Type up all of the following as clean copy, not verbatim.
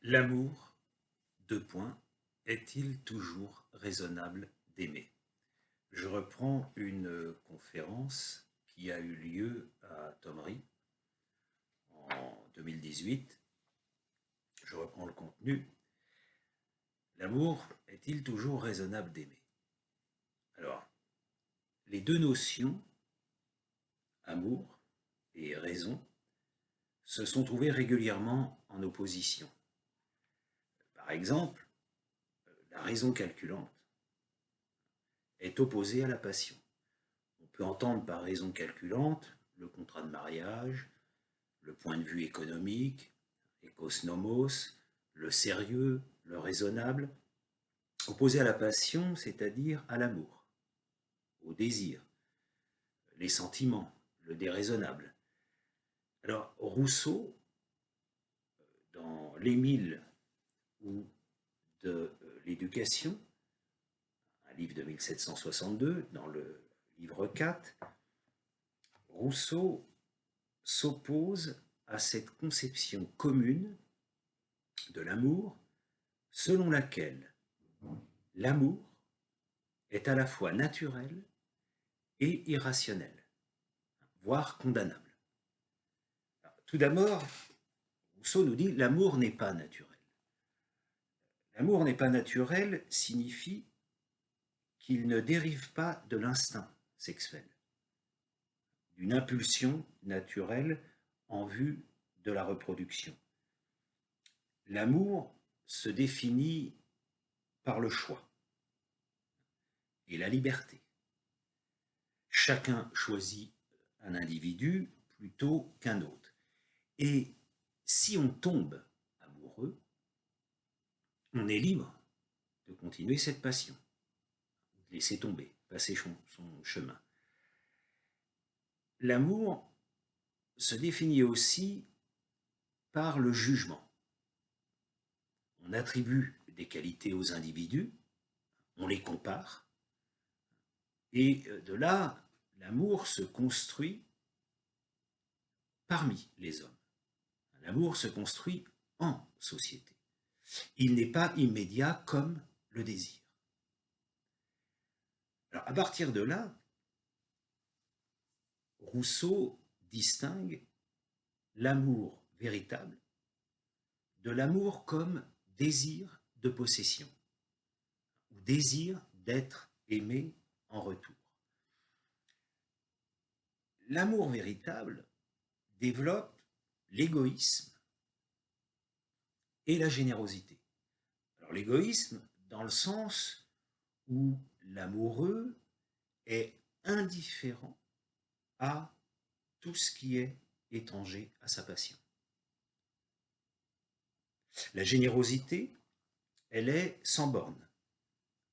L'amour, deux points, est-il toujours raisonnable d'aimer? Je reprends une conférence qui a eu lieu à Thomery en 2018. Je reprends le contenu. L'amour est-il toujours raisonnable d'aimer? Alors, les deux notions, amour et raison, se sont trouvées régulièrement en opposition. Par exemple, la raison calculante est opposée à la passion. On peut entendre par raison calculante le contrat de mariage, le point de vue économique, ecos nomos, le sérieux, le raisonnable, opposé à la passion, c'est-à-dire à l'amour, au désir, les sentiments, le déraisonnable. Alors Rousseau, dans l'Émile ou de l'éducation, un livre de 1762, dans le livre 4, Rousseau s'oppose à cette conception commune de l'amour selon laquelle l'amour est à la fois naturel et irrationnel, voire condamnable. Alors, tout d'abord, Rousseau nous dit l'amour n'est pas naturel. L'amour n'est pas naturel signifie qu'il ne dérive pas de l'instinct sexuel, d'une impulsion naturelle en vue de la reproduction. L'amour se définit par le choix et la liberté. Chacun choisit un individu plutôt qu'un autre. Et si on tombe amoureux, on est libre de continuer cette passion, de laisser tomber, passer son chemin. L'amour se définit aussi par le jugement. On attribue des qualités aux individus, on les compare, et de là, l'amour se construit parmi les hommes. L'amour se construit en société. Il n'est pas immédiat comme le désir. Alors, à partir de là, Rousseau distingue l'amour véritable de l'amour comme désir de possession ou désir d'être aimé en retour. L'amour véritable développe l'égoïsme et la générosité. Alors l'égoïsme dans le sens où l'amoureux est indifférent à tout ce qui est étranger à sa passion. La générosité, elle est sans borne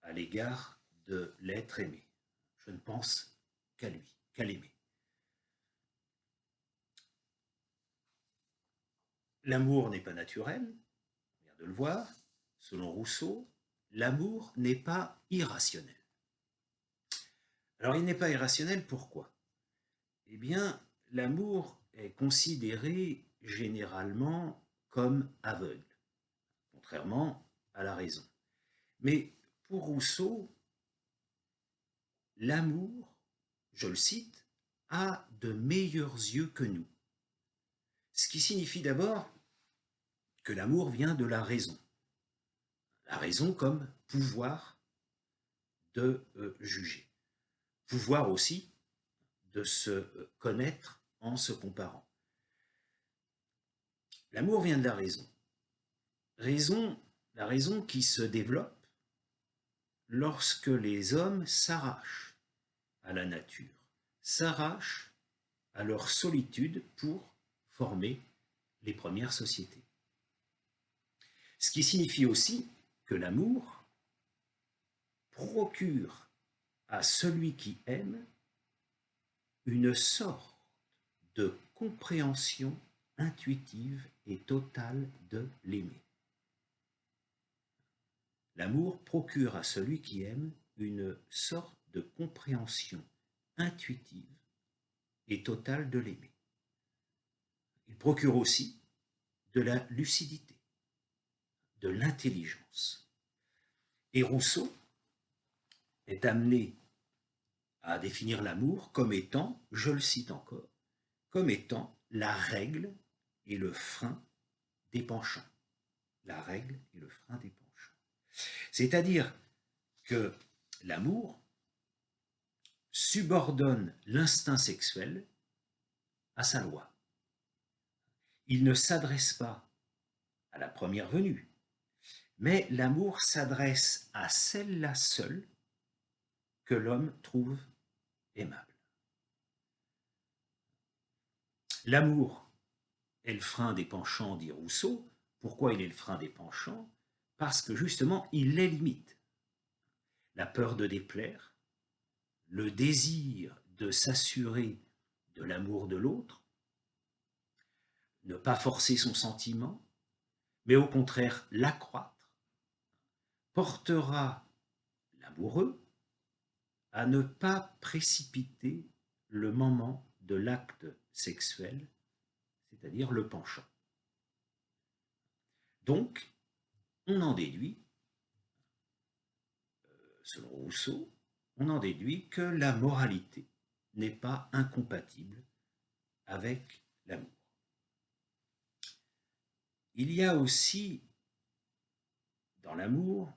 à l'égard de l'être aimé. Je ne pense qu'à lui, qu'à l'aimer. L'amour n'est pas naturel, on vient de le voir. Selon Rousseau, l'amour n'est pas irrationnel. Alors il n'est pas irrationnel, pourquoi? Eh bien, l'amour est considéré généralement comme aveugle, contrairement à la raison. Mais pour Rousseau, l'amour, je le cite, a de meilleurs yeux que nous. Ce qui signifie d'abord que l'amour vient de la raison. La raison comme pouvoir de juger. Pouvoir aussi de se connaître en se comparant. L'amour vient de la raison. La raison qui se développe lorsque les hommes s'arrachent à la nature, s'arrachent à leur solitude pour former les premières sociétés. Ce qui signifie aussi que l'amour procure à celui qui aime une sorte de compréhension intuitive et totale de l'aimer. L'amour procure à celui qui aime une sorte de compréhension intuitive et totale de l'aimer. Il procure aussi de la lucidité. de l'intelligence. Et Rousseau est amené à définir l'amour comme étant, je le cite encore, comme étant la règle et le frein des penchants. La règle et le frein des penchants. C'est-à-dire que l'amour subordonne l'instinct sexuel à sa loi. Il ne s'adresse pas à la première venue, mais l'amour s'adresse à celle-là seule que l'homme trouve aimable. L'amour est le frein des penchants, dit Rousseau. Pourquoi il est le frein des penchants? Parce que justement, il les limite. La peur de déplaire, le désir de s'assurer de l'amour de l'autre, ne pas forcer son sentiment, mais au contraire l'accroître, portera l'amoureux à ne pas précipiter le moment de l'acte sexuel, c'est-à-dire le penchant. Donc, on en déduit, selon Rousseau, on en déduit que la moralité n'est pas incompatible avec l'amour. Il y a aussi dans l'amour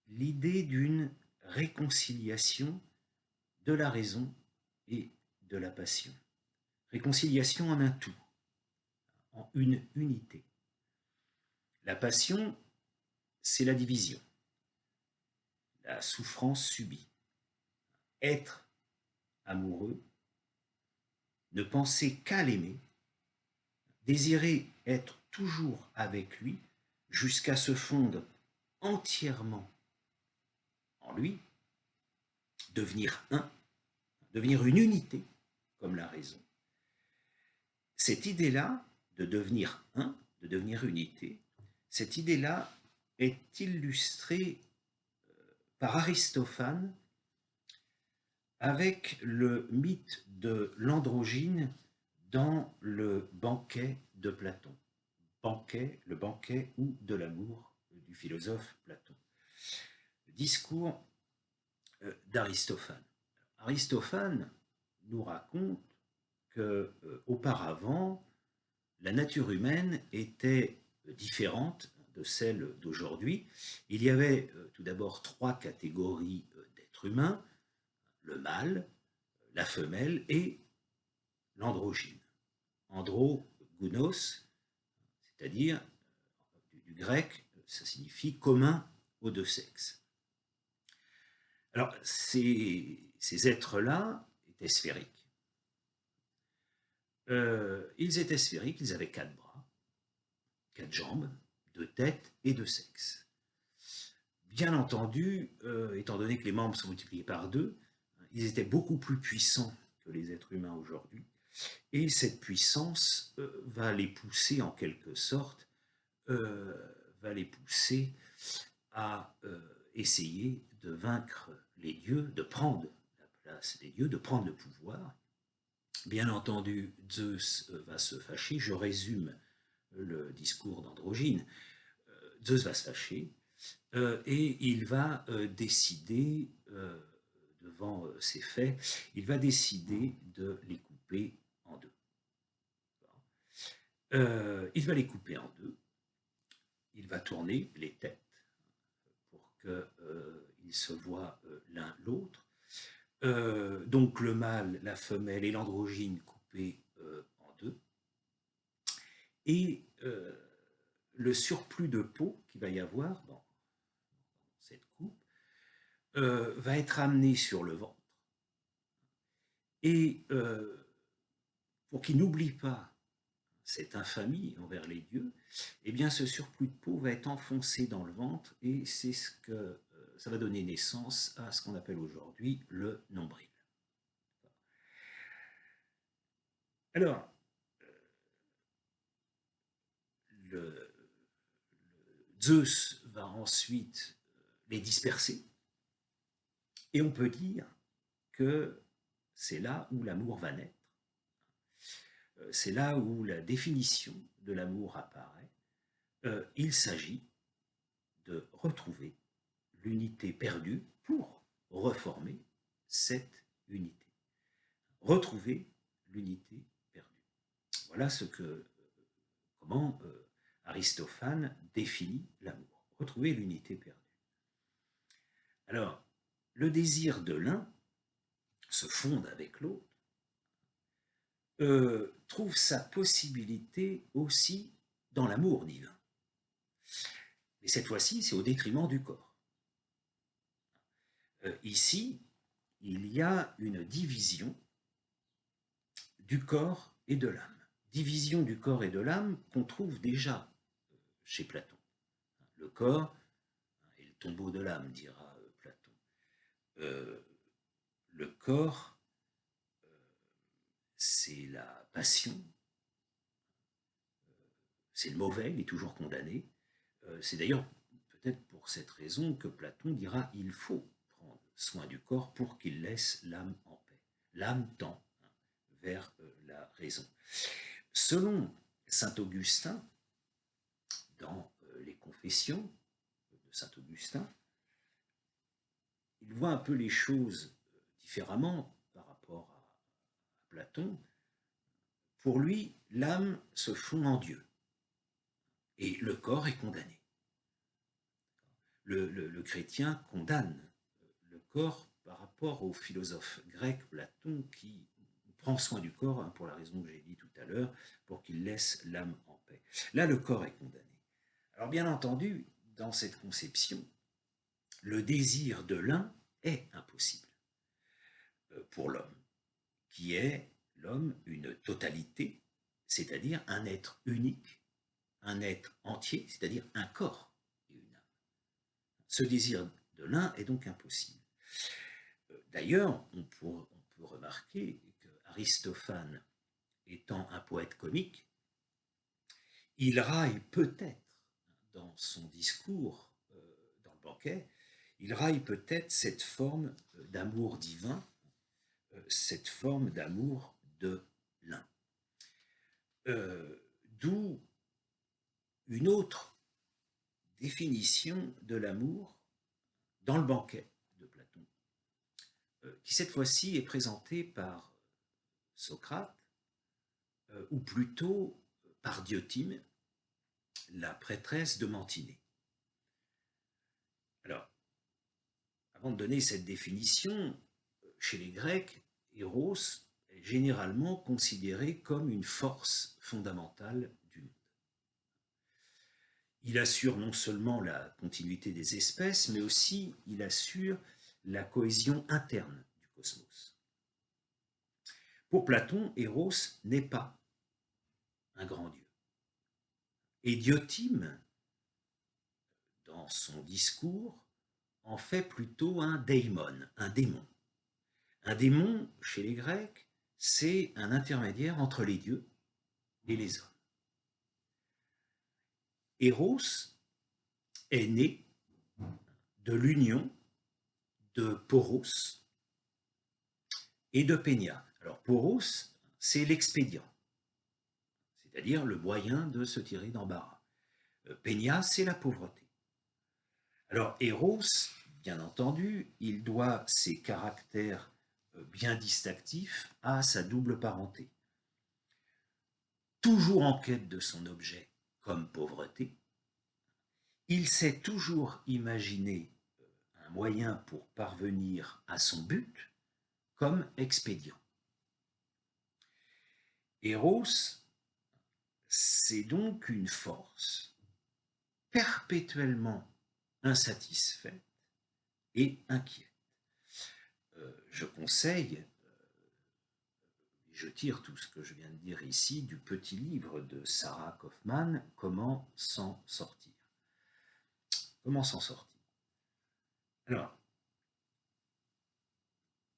l'idée d'une réconciliation de la raison et de la passion. Réconciliation en un tout, en une unité. La passion, c'est la division, la souffrance subie. Être amoureux, ne penser qu'à l'aimer, désirer être toujours avec lui jusqu'à se fondre entièrement en lui, devenir un, devenir une unité comme la raison. Cette idée-là de devenir un, de devenir unité, cette idée-là est illustrée par Aristophane avec le mythe de l'androgyne dans le banquet de Platon. Le banquet ou de l'amour du philosophe Platon. Le discours d'Aristophane. Aristophane nous raconte que auparavant, la nature humaine était différente de celle d'aujourd'hui. Il y avait tout d'abord 3 catégories d'êtres humains, le mâle, la femelle et l'androgyne. Androgounos, c'est-à-dire du grec, ça signifie commun aux deux sexes. Alors, ces êtres-là étaient sphériques. Ils étaient sphériques, ils avaient 4 bras, 4 jambes, 2 têtes et 2 sexes. Bien entendu, étant donné que les membres sont multipliés par 2, ils étaient beaucoup plus puissants que les êtres humains aujourd'hui. Et cette puissance va les pousser en quelque sorte, va les pousser à essayer de vaincre les dieux, de prendre la place des dieux, de prendre le pouvoir. Bien entendu, Zeus va se fâcher. Je résume le discours d'Androgyne. Zeus va se fâcher et il va décider, devant ces faits, il va décider de les couper en deux. Il va les couper en deux. Il va tourner les têtes pour qu'ils se voient l'un l'autre. Donc le mâle, la femelle et l'androgyne coupés en deux. Et le surplus de peau qu'il va y avoir dans cette coupe va être amené sur le ventre. Et pour qu'il n'oublie pas cette infamie envers les dieux, eh bien ce surplus de peau va être enfoncé dans le ventre et c'est ce que ça va donner naissance à ce qu'on appelle aujourd'hui le nombril. Alors, Zeus va ensuite les disperser et on peut dire que c'est là où l'amour va naître. C'est là où la définition de l'amour apparaît. Il s'agit de retrouver l'unité perdue pour reformer cette unité. Retrouver l'unité perdue. Voilà comment Aristophane définit l'amour. Retrouver l'unité perdue. Alors, le désir de l'un se fonde avec l'autre, trouve sa possibilité aussi dans l'amour divin. Mais cette fois-ci, c'est au détriment du corps. Ici, il y a une division du corps et de l'âme. Division du corps et de l'âme qu'on trouve déjà chez Platon. Le corps est le tombeau de l'âme, dira Platon. Le corps, c'est la passion, c'est le mauvais, il est toujours condamné. C'est d'ailleurs peut-être pour cette raison que Platon dira il faut prendre soin du corps pour qu'il laisse l'âme en paix. L'âme tend vers la raison. Selon saint Augustin, dans les Confessions de saint Augustin, il voit un peu les choses différemment par rapport à Platon. Pour lui, l'âme se fond en Dieu et le corps est condamné. Le chrétien condamne le corps par rapport au philosophe grec Platon qui prend soin du corps, pour la raison que j'ai dit tout à l'heure, pour qu'il laisse l'âme en paix. Là, le corps est condamné. Alors bien entendu, dans cette conception, le désir de l'un est impossible pour l'homme, qui est l'homme une totalité, c'est-à-dire un être unique, un être entier, c'est-à-dire un corps et une âme. Ce désir de l'un est donc impossible. D'ailleurs, on peut remarquer qu'Aristophane, étant un poète comique, il raille peut-être dans son discours, dans le banquet, il raille peut-être cette forme d'amour divin, cette forme d'amour de l'un. D'où une autre définition de l'amour dans le banquet de Platon, qui cette fois-ci est présentée par Socrate, ou plutôt par Diotime, la prêtresse de Mantinée. Alors, avant de donner cette définition, chez les Grecs, Eros est généralement considéré comme une force fondamentale du monde. Il assure non seulement la continuité des espèces, mais aussi il assure la cohésion interne du cosmos. Pour Platon, Eros n'est pas un grand dieu. Et Diotime, dans son discours, en fait plutôt un daimon, un démon. Un démon, chez les Grecs, c'est un intermédiaire entre les dieux et les hommes. Eros est né de l'union de Poros et de Pénia. Alors Poros, c'est l'expédient, c'est-à-dire le moyen de se tirer d'embarras. Pénia, c'est la pauvreté. Alors Eros, bien entendu, il doit ses caractères bien distinctifs à sa double parenté. Toujours en quête de son objet comme pauvreté, il sait toujours imaginer un moyen pour parvenir à son but comme expédient. Eros, c'est donc une force perpétuellement insatisfaite et inquiète. Je conseille, je tire tout ce que je viens de dire ici du petit livre de Sarah Kaufmann, Comment s'en sortir. Comment s'en sortir? Alors,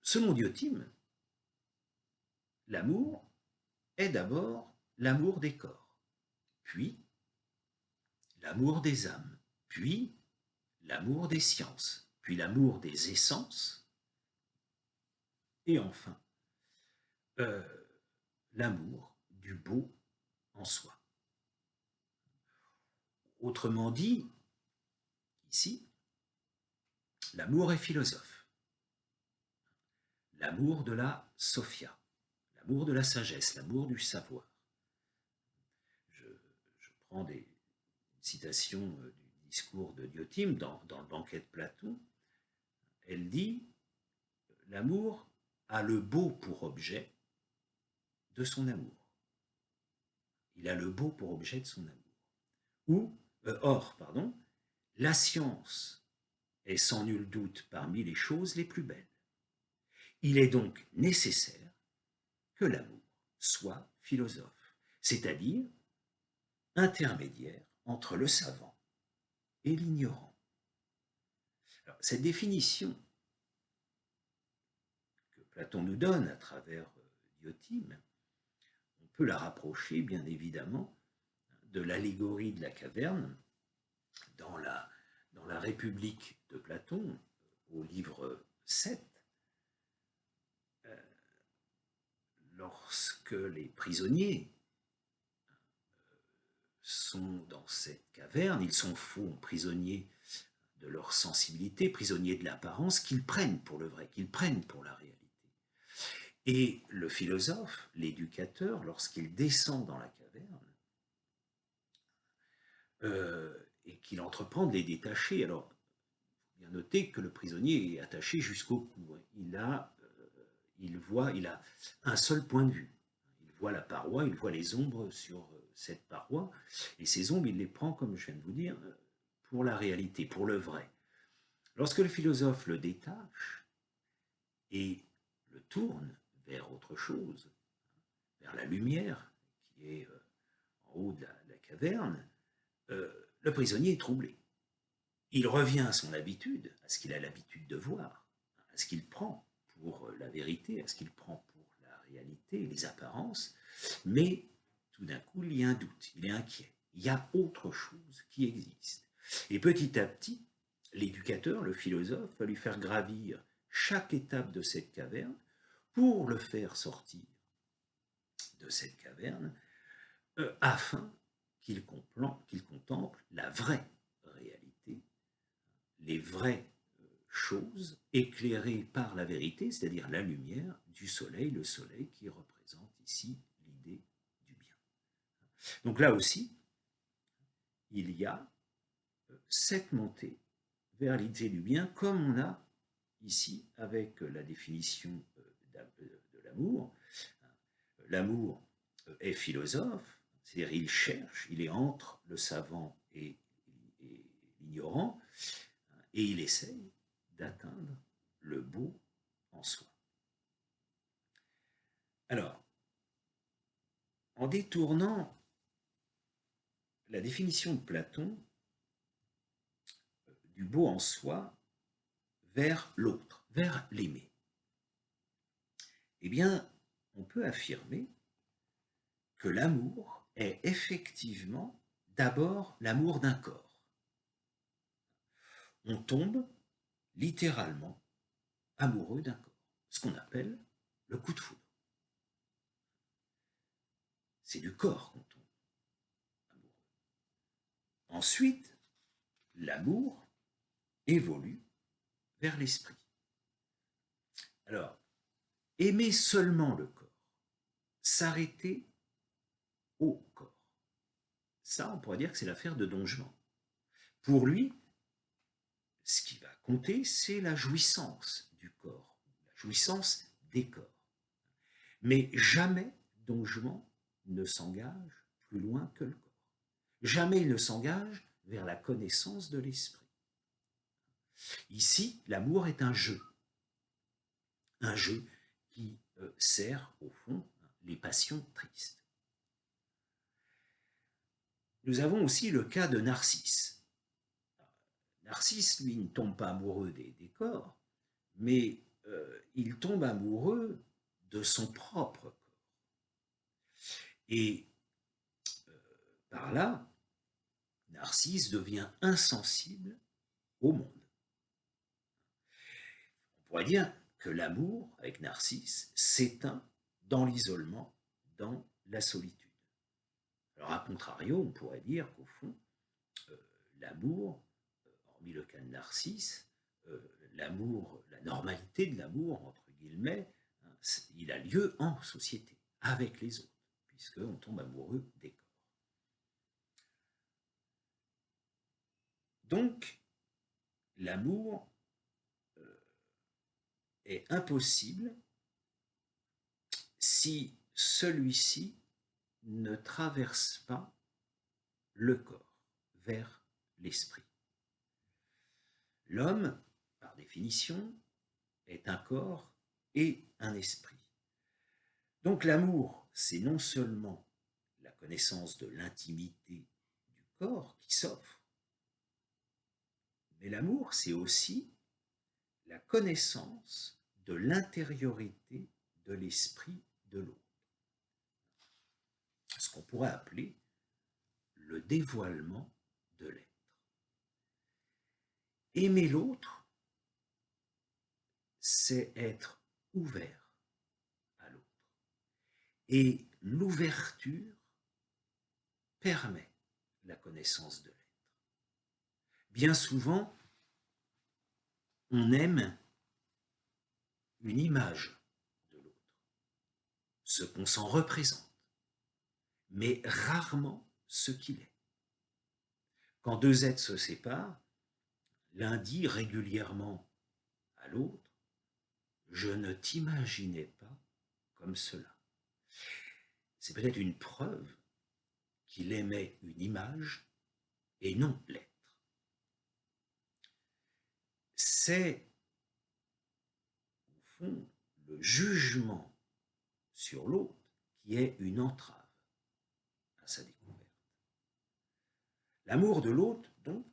selon Diotime, l'amour est d'abord l'amour des corps, puis l'amour des âmes, puis l'amour des sciences, puis l'amour des essences, et enfin l'amour du beau en soi. Autrement dit, ici, l'amour est philosophe. L'amour de la Sophia, l'amour de la sagesse, l'amour du savoir. Je prends une citation du discours de Diotime dans le banquet de Platon. Elle dit « L'amour a le beau pour objet de son amour. Il a le beau pour objet de son amour. Or, la science est sans nul doute parmi les choses les plus belles. Il est donc nécessaire que l'amour soit philosophe, c'est-à-dire intermédiaire entre le savant et l'ignorant. » Cette définition que Platon nous donne à travers Diotime, on peut la rapprocher bien évidemment de l'allégorie de la caverne dans la République de Platon, au livre 7, lorsque les prisonniers sont dans cette caverne, ils sont faux prisonniers de leur sensibilité, prisonniers de l'apparence, qu'ils prennent pour le vrai, qu'ils prennent pour la réalité. Et le philosophe, l'éducateur, lorsqu'il descend dans la caverne, et qu'il entreprend de les détacher, alors, il faut bien noter que le prisonnier est attaché jusqu'au cou. Il a un seul point de vue. Il voit la paroi, il voit les ombres sur cette paroi, et ces ombres, il les prend, comme je viens de vous dire, pour la réalité, pour le vrai. Lorsque le philosophe le détache et le tourne vers autre chose, vers la lumière qui est en haut de la caverne, le prisonnier est troublé. Il revient à son habitude, à ce qu'il a l'habitude de voir, à ce qu'il prend pour la vérité, à ce qu'il prend pour la réalité, les apparences, mais tout d'un coup, il y a un doute, il est inquiet. Il y a autre chose qui existe. Et petit à petit, l'éducateur, le philosophe, va lui faire gravir chaque étape de cette caverne pour le faire sortir de cette caverne afin qu'il contemple la vraie réalité, les vraies choses éclairées par la vérité, c'est-à-dire la lumière du soleil, le soleil qui représente ici l'idée du bien. Donc là aussi, il y a cette montée vers l'idée du bien, comme on a ici avec la définition de l'amour. L'amour est philosophe, c'est-à-dire il cherche, il est entre le savant et l'ignorant, et il essaye d'atteindre le beau en soi. Alors, en détournant la définition de Platon du beau en soi vers l'autre, vers l'aimer, eh bien, on peut affirmer que l'amour est effectivement d'abord l'amour d'un corps. On tombe littéralement amoureux d'un corps, ce qu'on appelle le coup de foudre. C'est du corps qu'on tombe amoureux. Ensuite, l'amour évolue vers l'esprit. Alors, aimer seulement le corps, s'arrêter au corps, ça, on pourrait dire que c'est l'affaire de Don Juan. Pour lui, ce qui va compter, c'est la jouissance du corps, la jouissance des corps. Mais jamais Don Juan ne s'engage plus loin que le corps. Jamais il ne s'engage vers la connaissance de l'esprit. Ici, l'amour est un jeu qui sert au fond les passions tristes. Nous avons aussi le cas de Narcisse. Narcisse, lui, ne tombe pas amoureux des corps, mais il tombe amoureux de son propre corps. Et par là, Narcisse devient insensible au monde. On pourrait dire que l'amour, avec Narcisse, s'éteint dans l'isolement, dans la solitude. Alors, à contrario, on pourrait dire qu'au fond, l'amour, hormis le cas de Narcisse, l'amour, la normalité de l'amour, entre guillemets, hein, il a lieu en société, avec les autres, puisqu'on tombe amoureux des corps. Donc, l'amour est impossible si celui-ci ne traverse pas le corps vers l'esprit. L'homme, par définition, est un corps et un esprit. Donc l'amour, c'est non seulement la connaissance de l'intimité du corps qui s'offre, mais l'amour, c'est aussi la connaissance de l'intériorité de l'esprit de l'autre. Ce qu'on pourrait appeler le dévoilement de l'être. Aimer l'autre, c'est être ouvert à l'autre. Et l'ouverture permet la connaissance de l'être. Bien souvent, on aime une image de l'autre, ce qu'on s'en représente, mais rarement ce qu'il est. Quand deux êtres se séparent, l'un dit régulièrement à l'autre « Je ne t'imaginais pas comme cela ». C'est peut-être une preuve qu'il aimait une image et non l'être. C'est, au fond, le jugement sur l'autre qui est une entrave à sa découverte. L'amour de l'autre, donc,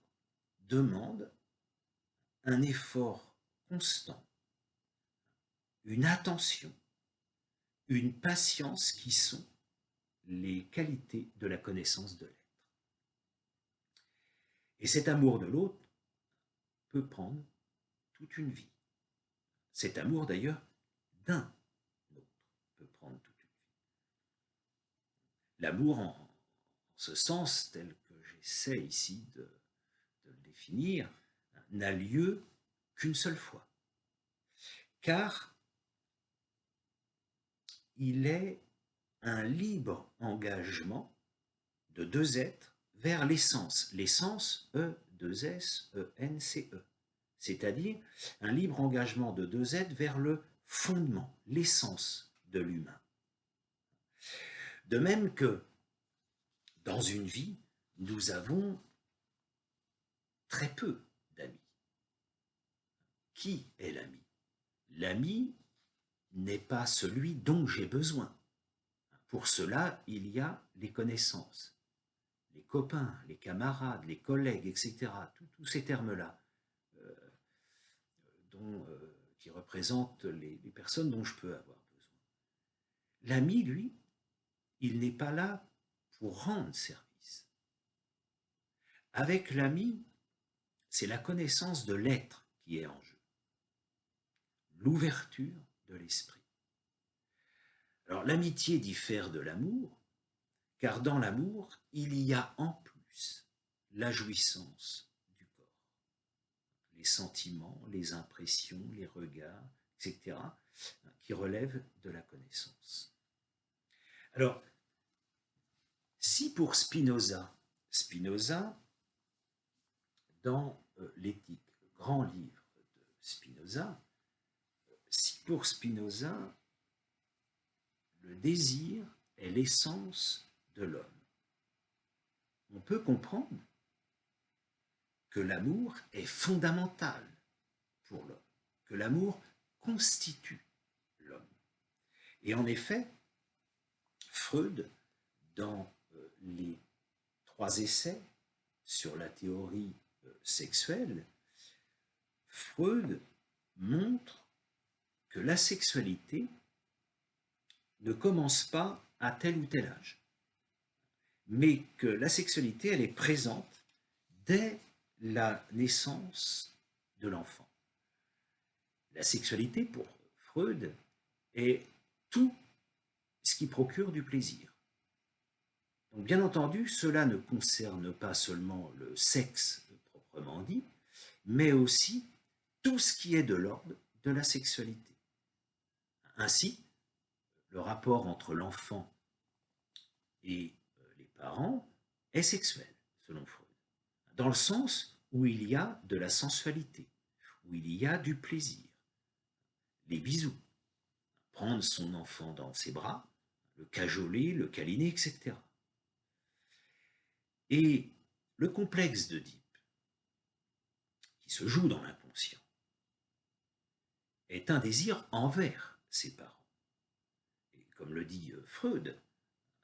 demande un effort constant, une attention, une patience qui sont les qualités de la connaissance de l'être. Et cet amour de l'autre peut prendre toute une vie. Cet amour, d'ailleurs, d'un autre peut prendre toute une vie. L'amour, en ce sens, tel que j'essaie ici de le définir, n'a lieu qu'une seule fois. Car il est un libre engagement de deux êtres vers l'essence. L'essence, E2SENCE. C'est-à-dire un libre engagement de deux êtres vers le fondement, l'essence de l'humain. De même que dans une vie, nous avons très peu d'amis. Qui est l'ami? L'ami n'est pas celui dont j'ai besoin. Pour cela, il y a les connaissances, les copains, les camarades, les collègues, etc. Tous ces termes-là qui représentent les personnes dont je peux avoir besoin. L'ami, lui, il n'est pas là pour rendre service. Avec l'ami, c'est la connaissance de l'être qui est en jeu, l'ouverture de l'esprit. Alors l'amitié diffère de l'amour, car dans l'amour, il y a en plus la jouissance du corps, les sentiments, les impressions, les regards, etc., qui relèvent de la connaissance. Alors, si pour Spinoza, dans l'Éthique, le grand livre de Spinoza, si pour Spinoza, le désir est l'essence de l'homme, on peut comprendre que l'amour est fondamental pour l'homme, que l'amour constitue l'homme. Et en effet, Freud, dans les 3 essais sur la théorie sexuelle, Freud montre que la sexualité ne commence pas à tel ou tel âge, mais que la sexualité, elle est présente dès la naissance de l'enfant. La sexualité, pour Freud, est tout ce qui procure du plaisir. Donc bien entendu, cela ne concerne pas seulement le sexe proprement dit, mais aussi tout ce qui est de l'ordre de la sexualité. Ainsi, le rapport entre l'enfant et les parents est sexuel, selon Freud, dans le sens où il y a de la sensualité, où il y a du plaisir, les bisous, prendre son enfant dans ses bras, le cajoler, le câliner, etc. Et le complexe d'Oedipe, qui se joue dans l'inconscient, est un désir envers ses parents. Et comme le dit Freud,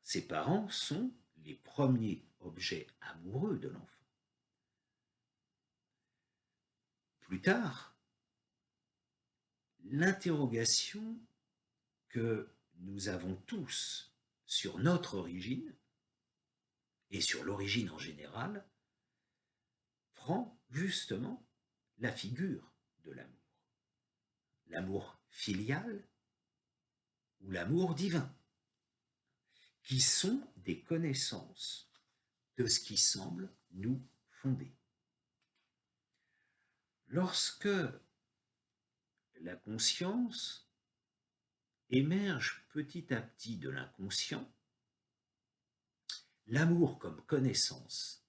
ses parents sont les premiers objets amoureux de l'enfant. Plus tard, l'interrogation que nous avons tous sur notre origine et sur l'origine en général prend justement la figure de l'amour. L'amour filial ou l'amour divin, qui sont des connaissances de ce qui semble nous fonder. Lorsque la conscience émerge petit à petit de l'inconscient, l'amour comme connaissance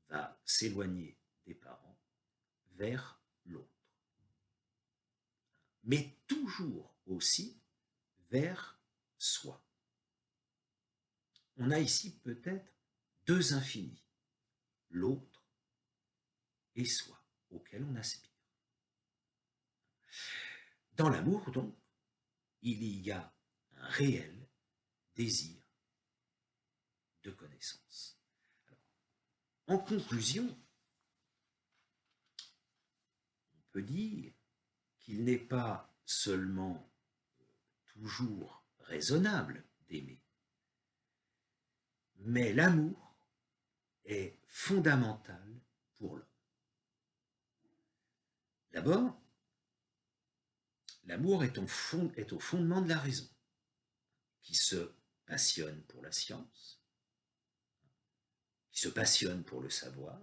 va s'éloigner des parents vers l'autre, mais toujours aussi vers soi. On a ici peut-être deux infinis, l'autre et soi, auquel on aspire. Dans l'amour, donc, il y a un réel désir de connaissance. Alors, en conclusion, on peut dire qu'il n'est pas seulement toujours raisonnable d'aimer, mais l'amour est fondamental pour l'homme. D'abord, l'amour est au fondement de la raison, qui se passionne pour la science, qui se passionne pour le savoir,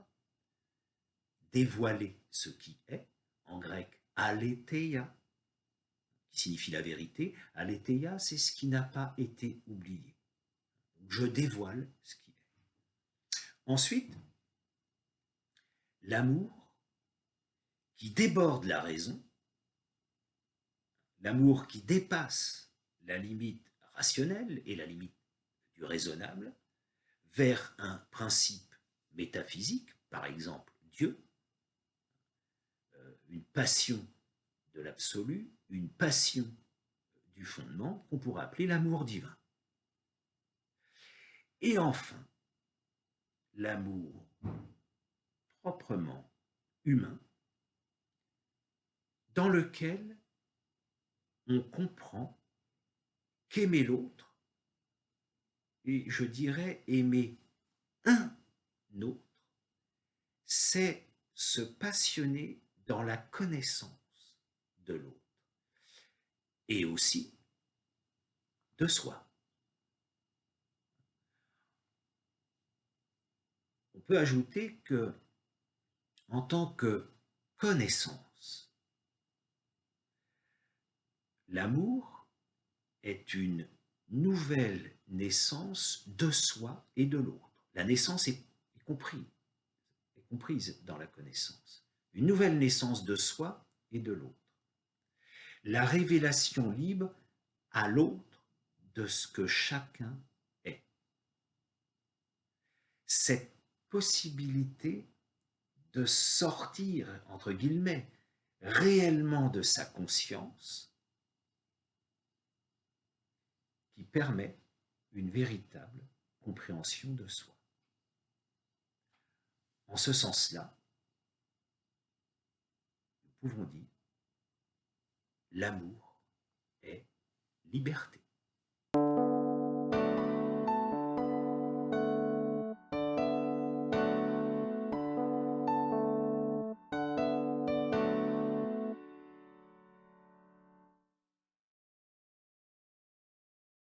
dévoiler ce qui est, en grec aletheia, qui signifie la vérité. Aletheia, c'est ce qui n'a pas été oublié. Je dévoile ce qui est. Ensuite, l'amour qui déborde la raison, l'amour qui dépasse la limite rationnelle et la limite du raisonnable, vers un principe métaphysique, par exemple Dieu, une passion de l'absolu, une passion du fondement qu'on pourrait appeler l'amour divin. Et enfin, l'amour proprement humain, dans lequel on comprend qu'aimer l'autre, et je dirais aimer un autre, c'est se passionner dans la connaissance de l'autre et aussi de soi. On peut ajouter que, en tant que connaissance, l'amour est une nouvelle naissance de soi et de l'autre. La naissance est comprise dans la connaissance. Une nouvelle naissance de soi et de l'autre. La révélation libre à l'autre de ce que chacun est. Cette possibilité de sortir, entre guillemets, réellement de sa conscience, qui permet une véritable compréhension de soi. En ce sens-là, nous pouvons dire l'amour est liberté.